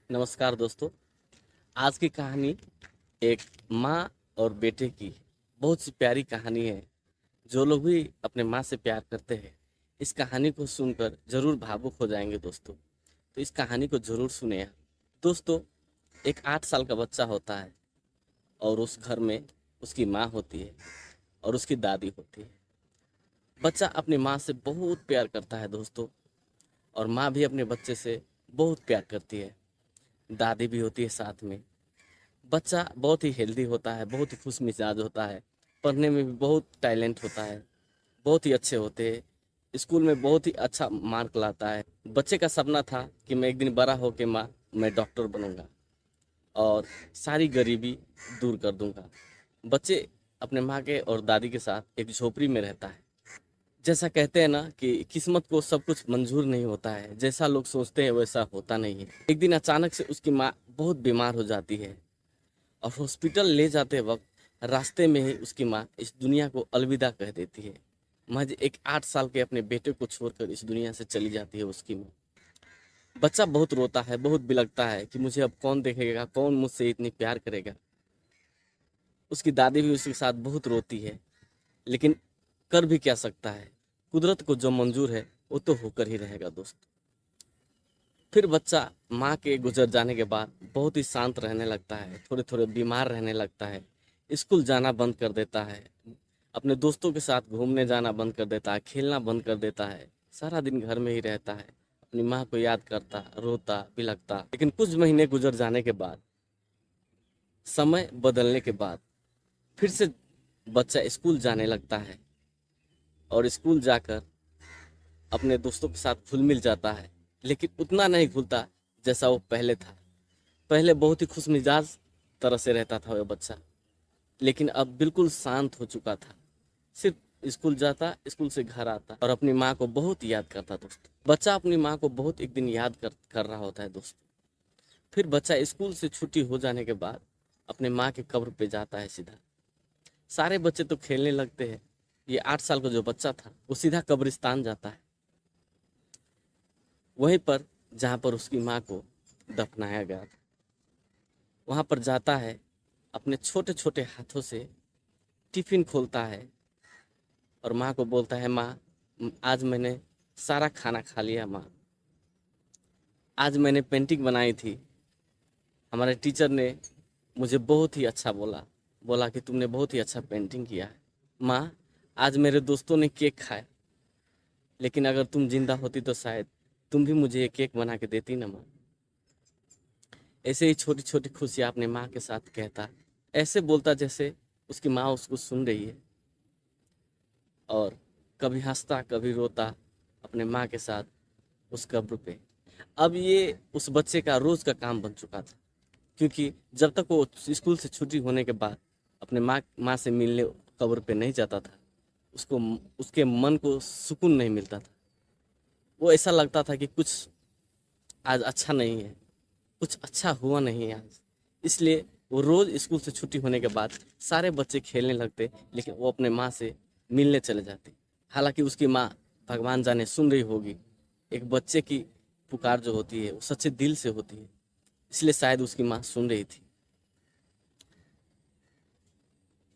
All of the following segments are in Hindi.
नमस्कार दोस्तों। आज की कहानी एक माँ और बेटे की बहुत सी प्यारी कहानी है। जो लोग भी अपने माँ से प्यार करते हैं इस कहानी को सुनकर ज़रूर भावुक हो जाएंगे दोस्तों। तो इस कहानी को ज़रूर सुने आप दोस्तों। एक 8 साल का बच्चा होता है और उस घर में उसकी माँ होती है और उसकी दादी होती है। बच्चा अपनी माँ से बहुत प्यार करता है दोस्तों, और माँ भी अपने बच्चे से बहुत प्यार करती है। दादी भी होती है साथ में। बच्चा बहुत ही हेल्दी होता है, बहुत ही खुश मिजाज होता है, पढ़ने में भी बहुत टैलेंट होता है, बहुत ही अच्छे होते हैं, स्कूल में बहुत ही अच्छा मार्क लाता है। बच्चे का सपना था कि मैं एक दिन बड़ा होकर मैं डॉक्टर बनूंगा और सारी गरीबी दूर कर दूंगा। बच्चे अपने माँ के और दादी के साथ एक झोपड़ी में रहता है। जैसा कहते हैं ना कि किस्मत को सब कुछ मंजूर नहीं होता है, जैसा लोग सोचते हैं वैसा होता नहीं है। एक दिन अचानक से उसकी माँ बहुत बीमार हो जाती है और हॉस्पिटल ले जाते वक्त रास्ते में ही उसकी माँ इस दुनिया को अलविदा कह देती है। महज एक 8 साल के अपने बेटे को छोड़कर इस दुनिया से चली जाती है उसकी माँ। बच्चा बहुत रोता है, बहुत बिलखता है कि मुझे अब कौन देखेगा, कौन मुझसे इतनी प्यार करेगा। उसकी दादी भी उसके साथ बहुत रोती है, लेकिन कर भी क्या सकता है। कुदरत को जो मंजूर है वो तो होकर ही रहेगा दोस्त। फिर बच्चा माँ के गुजर जाने के बाद बहुत ही शांत रहने लगता है, थोड़े थोड़े बीमार रहने लगता है, स्कूल जाना बंद कर देता है, अपने दोस्तों के साथ घूमने जाना बंद कर देता है, खेलना बंद कर देता है, सारा दिन घर में ही रहता है, अपनी माँ को याद करता, रोता बिलखता। लेकिन कुछ महीने गुजर जाने के बाद, समय बदलने के बाद फिर से बच्चा स्कूल जाने लगता है और स्कूल जाकर अपने दोस्तों के साथ घुल मिल जाता है, लेकिन उतना नहीं घुलता जैसा वो पहले था। पहले बहुत ही खुश मिजाज तरह से रहता था वह बच्चा, लेकिन अब बिल्कुल शांत हो चुका था। सिर्फ स्कूल जाता, स्कूल से घर आता और अपनी माँ को बहुत याद करता दोस्त। बच्चा अपनी माँ को बहुत एक दिन याद कर रहा होता है दोस्त। फिर बच्चा स्कूल से छुट्टी हो जाने के बाद अपने माँ के कब्र पे जाता है सीधा। सारे बच्चे तो खेलने लगते हैं, ये 8 साल का जो बच्चा था वो सीधा कब्रिस्तान जाता है, वहीं पर जहाँ पर उसकी माँ को दफनाया गया था। वहाँ पर जाता है, अपने छोटे छोटे हाथों से टिफिन खोलता है और माँ को बोलता है, माँ आज मैंने सारा खाना खा लिया। माँ आज मैंने पेंटिंग बनाई थी, हमारे टीचर ने मुझे बहुत ही अच्छा बोला, बोला कि तुमने बहुत ही अच्छा पेंटिंग किया है। माँ आज मेरे दोस्तों ने केक खाया, लेकिन अगर तुम जिंदा होती तो शायद तुम भी मुझे एक केक बना के देती ना माँ। ऐसे ही छोटी छोटी खुशियाँ अपने माँ के साथ कहता, ऐसे बोलता जैसे उसकी माँ उसको सुन रही है, और कभी हंसता कभी रोता अपने माँ के साथ उस कब्र पे। अब ये उस बच्चे का रोज का काम बन चुका था, क्योंकि जब तक वो स्कूल से छुट्टी होने के बाद अपने माँ से मिलने कब्र पे नहीं जाता था, उसको उसके मन को सुकून नहीं मिलता था। वो ऐसा लगता था कि कुछ आज अच्छा नहीं है, कुछ अच्छा हुआ नहीं है आज। इसलिए वो रोज स्कूल से छुट्टी होने के बाद सारे बच्चे खेलने लगते, लेकिन वो अपने माँ से मिलने चले जाते। हालांकि उसकी माँ भगवान जाने सुन रही होगी, एक बच्चे की पुकार जो होती है वो सच्चे दिल से होती है, इसलिए शायद उसकी माँ सुन रही थी।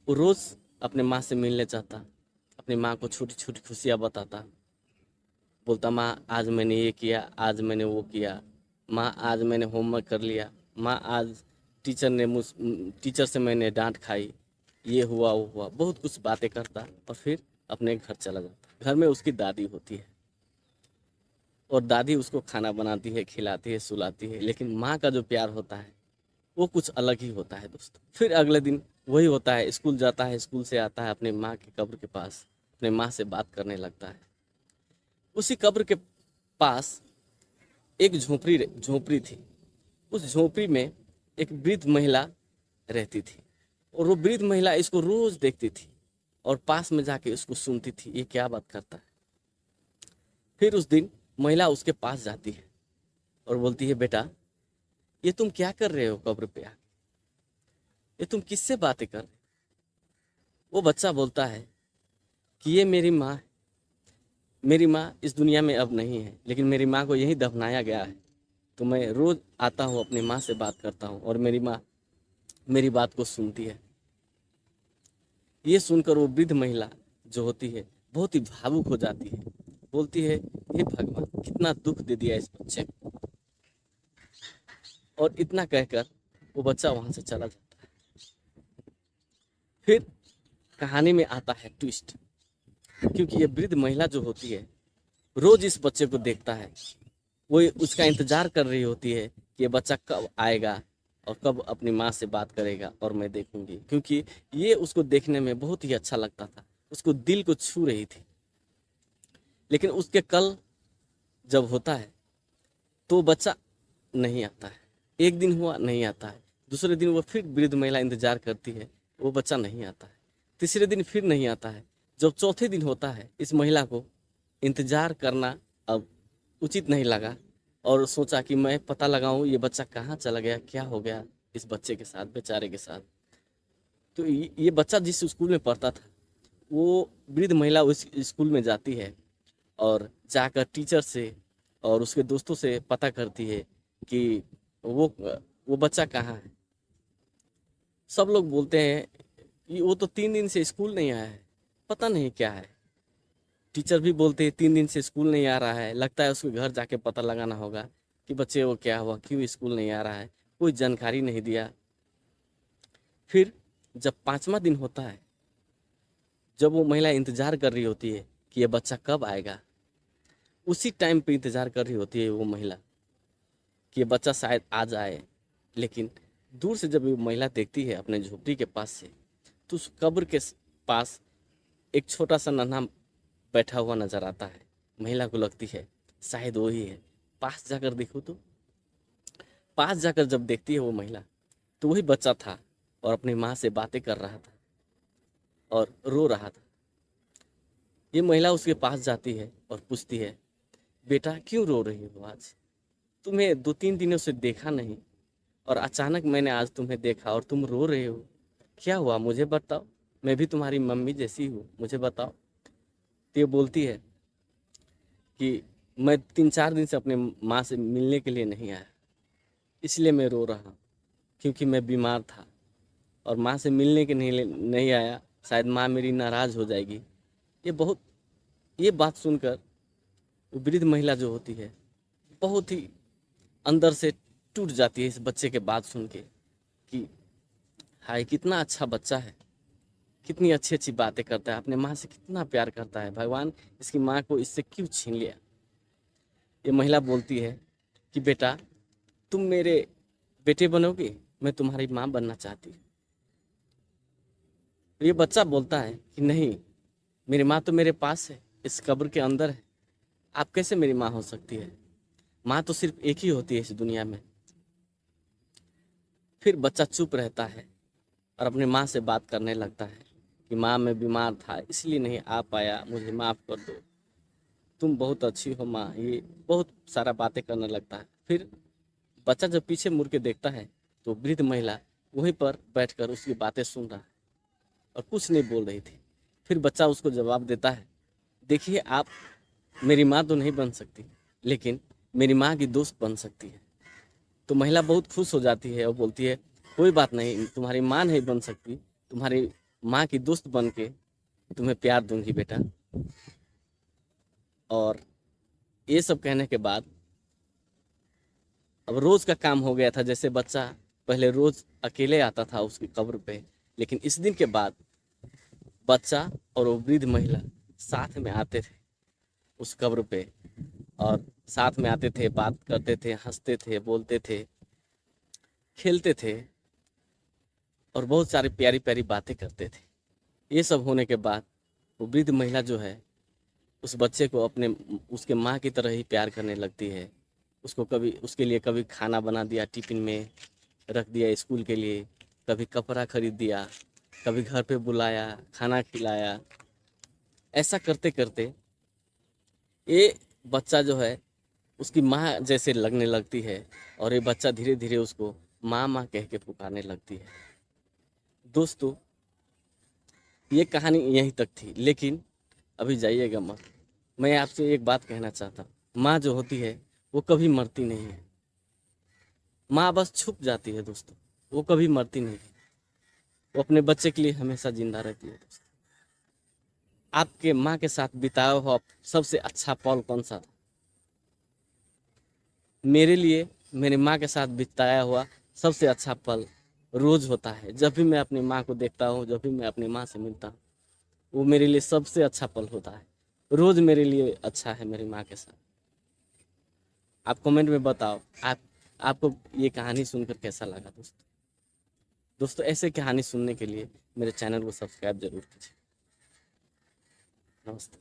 वो रोज अपने माँ से मिलने जाता, अपनी माँ को छोटी छोटी खुशियाँ बताता, बोलता, माँ आज मैंने ये किया, आज मैंने वो किया, माँ आज मैंने होमवर्क कर लिया, माँ आज टीचर से मैंने डांट खाई, ये हुआ वो हुआ, बहुत कुछ बातें करता और फिर अपने घर चला जाता। घर में उसकी दादी होती है और दादी उसको खाना बनाती है, खिलाती है, सुलाती है, लेकिन माँ का जो प्यार होता है वो कुछ अलग ही होता है दोस्तों। फिर अगले दिन वही होता है, स्कूल जाता है, स्कूल से आता है, अपने माँ की कब्र के पास अपने माँ से बात करने लगता है। उसी कब्र के पास एक झोपड़ी थी। उस झोपड़ी में एक वृद्ध महिला रहती थी, और वो वृद्ध महिला इसको रोज देखती थी और पास में जाके उसको सुनती थी, ये क्या बात करता है। फिर उस दिन महिला उसके पास जाती है और बोलती है, बेटा ये तुम क्या कर रहे हो कब्र पे आके, ये तुम किससे बातें कर रहे हो। वो बच्चा बोलता है कि ये मेरी माँ है, मेरी माँ इस दुनिया में अब नहीं है, लेकिन मेरी माँ को यहीं दफनाया गया है, तो मैं रोज़ आता हूँ, अपनी माँ से बात करता हूँ और मेरी माँ मेरी बात को सुनती है। ये सुनकर वो वृद्ध महिला जो होती है बहुत ही भावुक हो जाती है। बोलती है, हे भगवान, कितना दुख दे दिया इस बच्चे को। और इतना कहकर वो बच्चा वहाँ से चला जाता है। फिर कहानी में आता है ट्विस्ट, क्योंकि ये वृद्ध महिला जो होती है रोज इस बच्चे को देखता है। वो उसका इंतजार कर रही होती है कि ये बच्चा कब आएगा और कब अपनी माँ से बात करेगा और मैं देखूंगी, क्योंकि ये उसको देखने में बहुत ही अच्छा लगता था, उसको दिल को छू रही थी। लेकिन उसके कल जब होता है तो बच्चा नहीं आता है। एक दिन हुआ, नहीं आता है। दूसरे दिन वो फिर वृद्ध महिला इंतजार करती है, वो बच्चा नहीं आता है। तीसरे दिन फिर नहीं आता है। जब चौथे दिन होता है, इस महिला को इंतजार करना अब उचित नहीं लगा और सोचा कि मैं पता लगाऊं ये बच्चा कहाँ चला गया, क्या हो गया इस बच्चे के साथ, बेचारे के साथ। तो ये बच्चा जिस स्कूल में पढ़ता था, वो वृद्ध महिला उस स्कूल में जाती है और जाकर टीचर से और उसके दोस्तों से पता करती है कि वो बच्चा कहाँ है। सब लोग बोलते हैं कि वो तो 3 दिन से स्कूल नहीं आया है, पता नहीं क्या है। टीचर भी बोलते हैं 3 दिन से स्कूल नहीं आ रहा है, लगता है उसके घर जाके पता लगाना होगा कि बच्चे वो क्या हुआ, क्यों स्कूल नहीं आ रहा है। कोई जानकारी नहीं दिया। फिर जब 5वां दिन होता है, जब वो महिला इंतजार कर रही होती है कि ये बच्चा कब आएगा, उसी टाइम पे इंतजार कर रही होती है वो महिला कि ये बच्चा शायद आ जाए। लेकिन दूर से जब वो महिला देखती है अपने झोपड़ी के पास से, तो उस कब्र के पास एक छोटा सा नन्हा बैठा हुआ नजर आता है। महिला को लगती है शायद वही है। पास जाकर देखो तो पास जाकर जब देखती है वो महिला, तो वही बच्चा था और अपनी माँ से बातें कर रहा था और रो रहा था। ये महिला उसके पास जाती है और पूछती है, बेटा क्यों रो रही हो आज? तुम्हें 2-3 दिनों से देखा नहीं और अचानक मैंने आज तुम्हें देखा और तुम रो रहे हो, क्या हुआ मुझे बताओ, मैं भी तुम्हारी मम्मी जैसी हूँ, मुझे बताओ। तो ये बोलती है कि मैं 3-4 दिन से अपने माँ से मिलने के लिए नहीं आया, इसलिए मैं रो रहा हूँ, क्योंकि मैं बीमार था और माँ से मिलने के नहीं आया, शायद माँ मेरी नाराज़ हो जाएगी। ये बात सुनकर वो वृद्ध महिला जो होती है बहुत ही अंदर से टूट जाती है इस बच्चे के बात सुन के कि हाय कितना अच्छा बच्चा है, कितनी अच्छी अच्छी बातें करता है, अपने माँ से कितना प्यार करता है, भगवान इसकी माँ को इससे क्यों छीन लिया। ये महिला बोलती है कि बेटा तुम मेरे बेटे बनोगे, मैं तुम्हारी माँ बनना चाहती हूँ। तो ये बच्चा बोलता है कि नहीं, मेरी माँ तो मेरे पास है, इस कब्र के अंदर है, आप कैसे मेरी माँ हो सकती है? माँ तो सिर्फ एक ही होती है इस दुनिया में। फिर बच्चा चुप रहता है और अपनी माँ से बात करने लगता है कि माँ मैं बीमार था इसलिए नहीं आ पाया, मुझे माफ़ कर दो, तुम बहुत अच्छी हो माँ। ये बहुत सारा बातें करने लगता है। फिर बच्चा जब पीछे मुड़ के देखता है तो वृद्ध महिला वहीं पर बैठकर उसकी बातें सुन रहा है और कुछ नहीं बोल रही थी। फिर बच्चा उसको जवाब देता है, देखिए आप मेरी माँ तो नहीं बन सकती, लेकिन मेरी माँ की दोस्त बन सकती है। तो महिला बहुत खुश हो जाती है और बोलती है, कोई बात नहीं, तुम्हारी माँ नहीं बन सकती, तुम्हारी माँ की दोस्त बन के तुम्हें प्यार दूंगी बेटा। और ये सब कहने के बाद अब रोज का काम हो गया था। जैसे बच्चा पहले रोज अकेले आता था उसकी कब्र पे, लेकिन इस दिन के बाद बच्चा और वो वृद्ध महिला साथ में आते थे उस कब्र पे और साथ में आते थे, बात करते थे, हंसते थे, बोलते थे, खेलते थे और बहुत सारी प्यारी प्यारी बातें करते थे। ये सब होने के बाद वो वृद्ध महिला जो है उस बच्चे को अपने उसके माँ की तरह ही प्यार करने लगती है। उसको कभी उसके लिए कभी खाना बना दिया, टिफिन में रख दिया स्कूल के लिए, कभी कपड़ा खरीद दिया, कभी घर पे बुलाया, खाना खिलाया। ऐसा करते करते ये बच्चा जो है उसकी माँ जैसे लगने लगती है और ये बच्चा धीरे धीरे उसको माँ माँ कह के पुकारने लगती है। दोस्तों ये कहानी यहीं तक थी, लेकिन अभी जाइएगा मत। मैं आपसे एक बात कहना चाहता हूँ, माँ जो होती है वो कभी मरती नहीं है। माँ बस छुप जाती है दोस्तों, वो कभी मरती नहीं है, वो अपने बच्चे के लिए हमेशा जिंदा रहती है दोस्तों। आपके माँ के साथ बिताया हुआ सबसे अच्छा पल कौन सा था? मेरे लिए मेरी माँ के साथ बिताया हुआ सबसे अच्छा पल रोज होता है। जब भी मैं अपनी माँ को देखता हूँ, जब भी मैं अपनी माँ से मिलता हूँ, वो मेरे लिए सबसे अच्छा पल होता है। रोज मेरे लिए अच्छा है मेरी माँ के साथ। आप कमेंट में बताओ, आपको ये कहानी सुनकर कैसा लगा दोस्तों। दोस्तों ऐसे कहानी सुनने के लिए मेरे चैनल को सब्सक्राइब जरूर कीजिए। नमस्ते।